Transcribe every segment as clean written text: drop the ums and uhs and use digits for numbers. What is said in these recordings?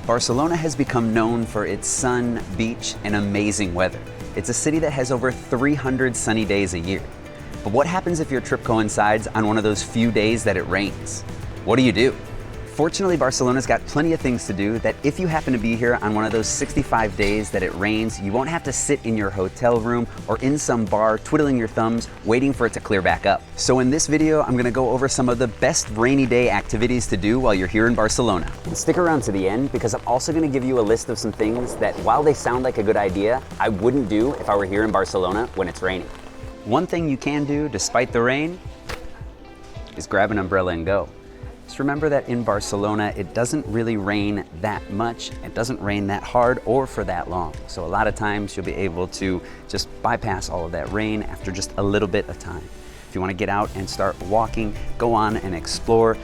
Barcelona has become known for its sun, beach, and amazing weather. It's a city that has over 300 sunny days a year. But what happens if your trip coincides on one of those few days that it rains? What do? Fortunately, Barcelona's got plenty of things to do that if you happen to be here on one of those 65 days that it rains, you won't have to sit in your hotel room or in some bar twiddling your thumbs waiting for it to clear back up. So in this video, I'm gonna go over some of the best rainy day activities to do while you're here in Barcelona. And stick around to the end because I'm also gonna give you a list of some things that while they sound like a good idea, I wouldn't do if I were here in Barcelona when it's raining. One thing you can do despite the rain is grab an umbrella and go. Just remember that in Barcelona, it doesn't really rain that much. It doesn't rain that hard or for that long. So a lot of times you'll be able to just bypass all of that rain after just a little bit of time. If you want to get out and start walking, go on and explore.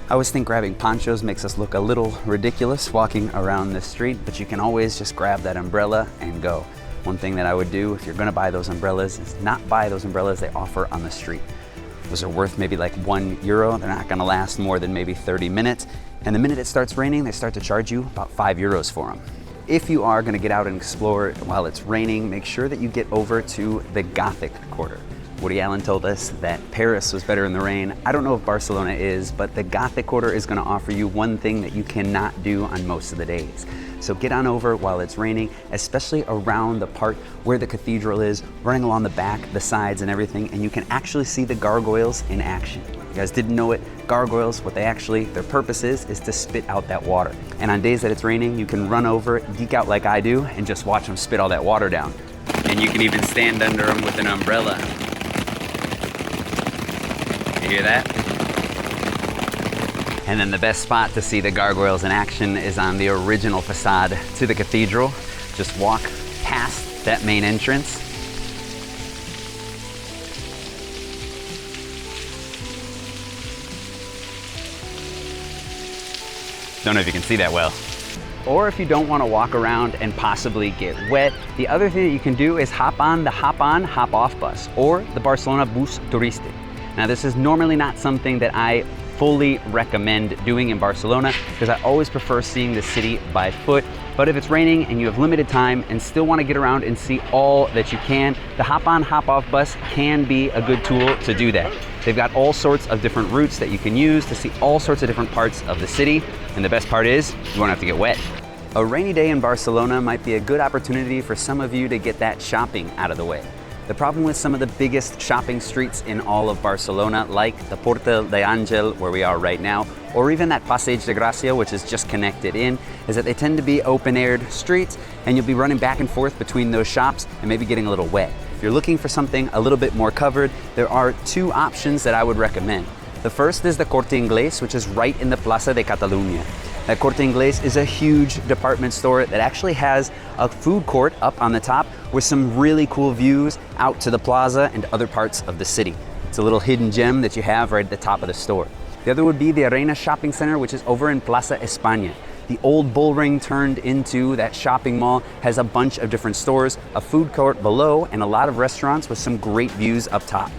I always think grabbing ponchos makes us look a little ridiculous walking around the street, but you can always just grab that umbrella and go. One thing that I would do if you're going to buy those umbrellas is not buy those umbrellas they offer on the street. Those are worth maybe like €1. They're not gonna last more than maybe 30 minutes. And the minute it starts raining, they start to charge you about €5 for them. If you are gonna get out and explore while it's raining, make sure that you get over to the Gothic Quarter. Woody Allen told us that Paris was better in the rain. I don't know if Barcelona is, but the Gothic Quarter is gonna offer you one thing that you cannot do on most of the days. So get on over while it's raining, especially around the part where the cathedral is, running along the back, the sides and everything, and you can actually see the gargoyles in action. You guys didn't know it, gargoyles, their purpose is to spit out that water. And on days that it's raining, you can run over, geek out like I do, and just watch them spit all that water down. And you can even stand under them with an umbrella. You hear that? And then the best spot to see the gargoyles in action is on the original facade to the cathedral. Just walk past that main entrance. Don't know if you can see that well. Or if you don't want to walk around and possibly get wet, the other thing that you can do is hop on the hop-on, hop-off bus or the Barcelona Bus Turístic. Now this is normally not something that I fully recommend doing in Barcelona because I always prefer seeing the city by foot. But if it's raining and you have limited time and still want to get around and see all that you can, the hop-on, hop-off bus can be a good tool to do that. They've got all sorts of different routes that you can use to see all sorts of different parts of the city. And the best part is, you won't have to get wet. A rainy day in Barcelona might be a good opportunity for some of you to get that shopping out of the way. The problem with some of the biggest shopping streets in all of Barcelona, like the Portal de Àngel, where we are right now, or even that Passeig de Gràcia, which is just connected in, is that they tend to be open-aired streets, and you'll be running back and forth between those shops and maybe getting a little wet. If you're looking for something a little bit more covered, there are two options that I would recommend. The first is the Corte Inglés, which is right in the Plaza de Catalunya. That Corte Inglés is a huge department store that actually has a food court up on the top with some really cool views out to the plaza and other parts of the city. It's a little hidden gem that you have right at the top of the store. The other would be the Arena Shopping Center, which is over in Plaza España. The old bull ring turned into that shopping mall, has a bunch of different stores, a food court below, and a lot of restaurants with some great views up top.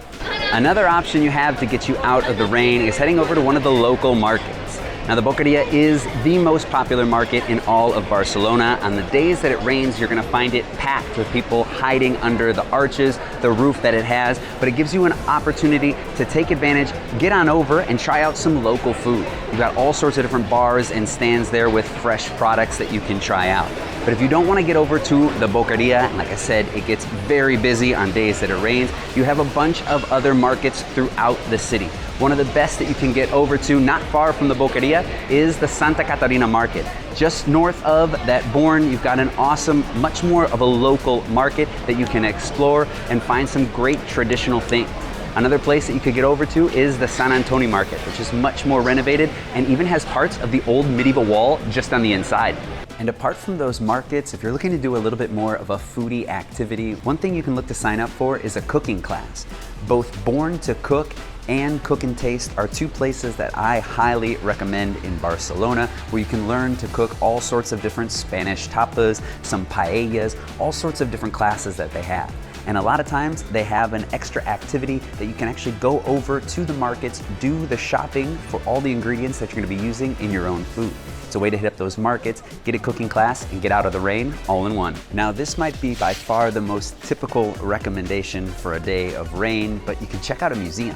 Another option you have to get you out of the rain is heading over to one of the local markets. Now the Boqueria is the most popular market in all of Barcelona. On the days that it rains, you're gonna find it packed with people hiding under the arches, the roof that it has, but it gives you an opportunity to take advantage, get on over and try out some local food. You've got all sorts of different bars and stands there with fresh products that you can try out. But if you don't want to get over to the Boqueria, and like I said, it gets very busy on days that it rains, you have a bunch of other markets throughout the city. One of the best that you can get over to, not far from the Boqueria, is the Santa Catarina Market. Just north of that Born, you've got an awesome, much more of a local market that you can explore and find some great traditional things. Another place that you could get over to is the San Antoni Market, which is much more renovated and even has parts of the old medieval wall just on the inside. And apart from those markets, if you're looking to do a little bit more of a foodie activity, one thing you can look to sign up for is a cooking class. Both Born to Cook and Cook and Taste are two places that I highly recommend in Barcelona, where you can learn to cook all sorts of different Spanish tapas, some paellas, all sorts of different classes that they have. And a lot of times they have an extra activity that you can actually go over to the markets, do the shopping for all the ingredients that you're gonna be using in your own food. It's a way to hit up those markets, get a cooking class, and get out of the rain all in one. Now, this might be by far the most typical recommendation for a day of rain, but you can check out a museum.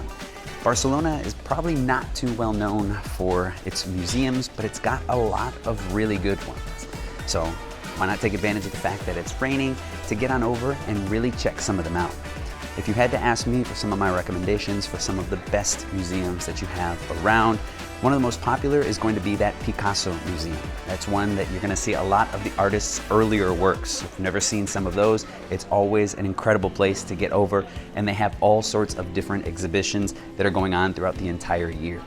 Barcelona is probably not too well known for its museums, but it's got a lot of really good ones. So why not take advantage of the fact that it's raining to get on over and really check some of them out. If you had to ask me for some of my recommendations for some of the best museums that you have around, one of the most popular is going to be that Picasso Museum. That's one that you're going to see a lot of the artist's earlier works. If you've never seen some of those, it's always an incredible place to get over, and they have all sorts of different exhibitions that are going on throughout the entire year.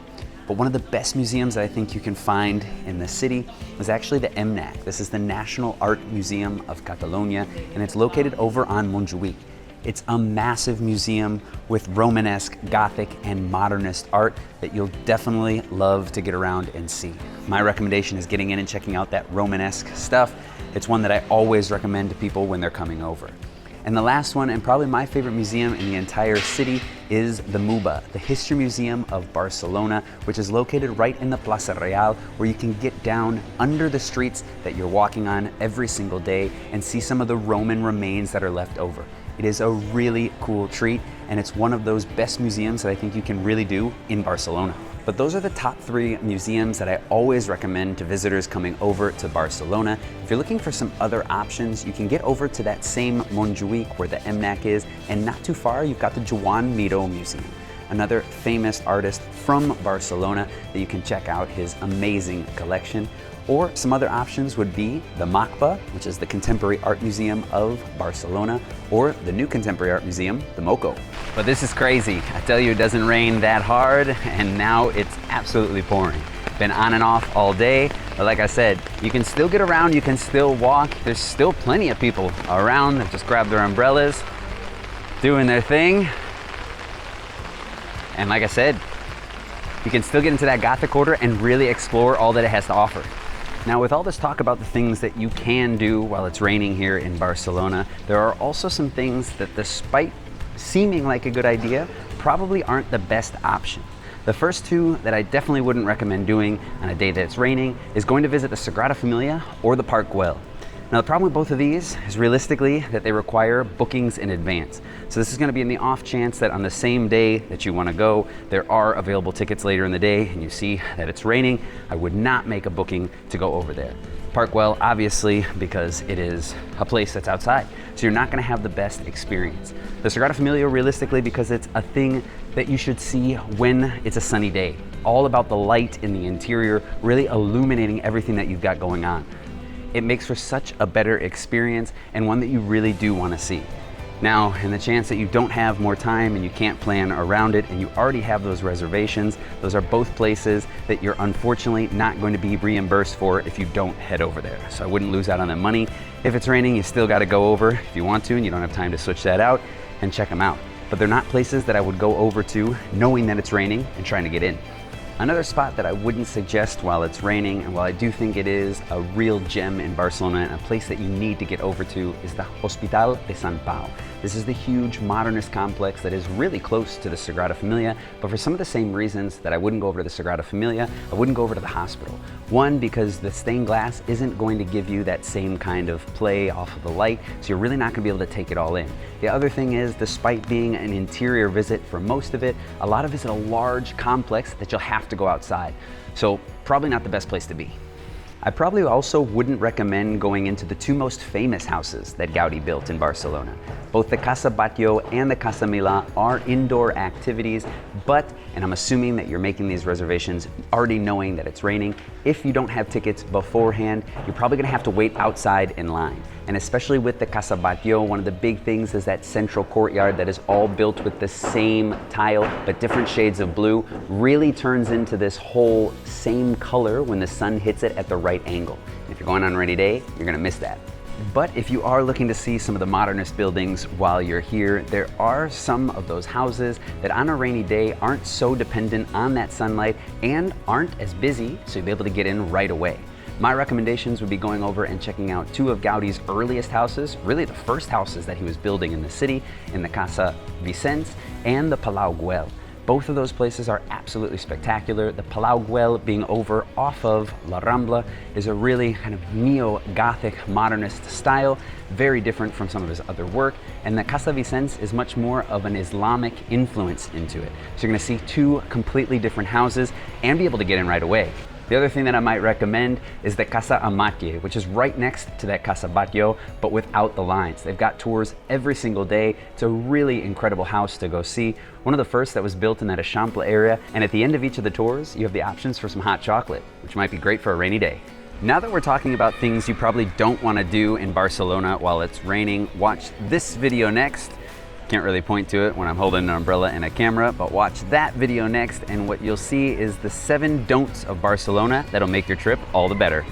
But one of the best museums that I think you can find in the city is actually the MNAC. This is the National Art Museum of Catalonia, and it's located over on Montjuïc. It's a massive museum with Romanesque, Gothic, and modernist art that you'll definitely love to get around and see. My recommendation is getting in and checking out that Romanesque stuff. It's one that I always recommend to people when they're coming over. And the last one, and probably my favorite museum in the entire city, is the MUBA, the History Museum of Barcelona, which is located right in the Plaza Real, where you can get down under the streets that you're walking on every single day and see some of the Roman remains that are left over. It is a really cool treat, and it's one of those best museums that I think you can really do in Barcelona. But those are the top 3 museums that I always recommend to visitors coming over to Barcelona. If you're looking for some other options, you can get over to that same Montjuïc where the MNAC is, and not too far, you've got the Joan Miró Museum, another famous artist from Barcelona that you can check out his amazing collection. Or some other options would be the MACBA, which is the Contemporary Art Museum of Barcelona, or the new Contemporary Art Museum, the MOCO. But this is crazy. I tell you, it doesn't rain that hard, and now it's absolutely pouring. Been on and off all day, but like I said, you can still get around, you can still walk. There's still plenty of people around that just grab their umbrellas, doing their thing. And like I said, you can still get into that Gothic quarter and really explore all that it has to offer. Now, with all this talk about the things that you can do while it's raining here in Barcelona, there are also some things that, despite seeming like a good idea, probably aren't the best option. The first 2 that I definitely wouldn't recommend doing on a day that it's raining is going to visit the Sagrada Familia or the Park Güell. Now, the problem with both of these is realistically that they require bookings in advance. So this is going to be in the off chance that on the same day that you want to go, there are available tickets later in the day and you see that it's raining. I would not make a booking to go over there. Park Güell, obviously, because it is a place that's outside, so you're not going to have the best experience. The Sagrada Familia, realistically, because it's a thing that you should see when it's a sunny day. All about the light in the interior, really illuminating everything that you've got going on. It makes for such a better experience, and one that you really do want to see. Now, in the chance that you don't have more time and you can't plan around it and you already have those reservations, those are both places that you're unfortunately not going to be reimbursed for if you don't head over there. So I wouldn't lose out on that money. If it's raining, you still got to go over if you want to and you don't have time to switch that out, and check them out. But they're not places that I would go over to knowing that it's raining and trying to get in. Another spot that I wouldn't suggest while it's raining, and while I do think it is a real gem in Barcelona and a place that you need to get over to, is the Hospital de Sant Pau. This is the huge modernist complex that is really close to the Sagrada Familia, but for some of the same reasons that I wouldn't go over to the Sagrada Familia, I wouldn't go over to the hospital. One, because the stained glass isn't going to give you that same kind of play off of the light, so you're really not going to be able to take it all in. The other thing is, despite being an interior visit for most of it, a lot of it's in a large complex that you'll have to go outside. So probably not the best place to be. I probably also wouldn't recommend going into the 2 most famous houses that Gaudi built in Barcelona. Both the Casa Batlló and the Casa Milà are indoor activities, but, and I'm assuming that you're making these reservations already knowing that it's raining, if you don't have tickets beforehand, you're probably gonna have to wait outside in line. And especially with the Casa Batlló, one of the big things is that central courtyard that is all built with the same tile, but different shades of blue, really turns into this whole same color when the sun hits it at the right angle. If you're going on a rainy day, you're gonna miss that. But if you are looking to see some of the modernist buildings while you're here, there are some of those houses that on a rainy day aren't so dependent on that sunlight and aren't as busy, so you'll be able to get in right away. My recommendations would be going over and checking out 2 of Gaudi's earliest houses, really the first houses that he was building in the city, in the Casa Vicens and the Palau Güell. Both of those places are absolutely spectacular. The Palau Güell, being over off of La Rambla, is a really kind of neo-Gothic modernist style, very different from some of his other work. And the Casa Vicens is much more of an Islamic influence into it. So you're gonna see two completely different houses and be able to get in right away. The other thing that I might recommend is the Casa Amatlle, which is right next to that Casa Batlló, but without the lines. They've got tours every single day. It's a really incredible house to go see. One of the first that was built in that Eixample area, and at the end of each of the tours, you have the options for some hot chocolate, which might be great for a rainy day. Now that we're talking about things you probably don't want to do in Barcelona while it's raining, watch this video next. Can't really point to it when I'm holding an umbrella and a camera, but watch that video next, and what you'll see is the 7 don'ts of Barcelona that'll make your trip all the better.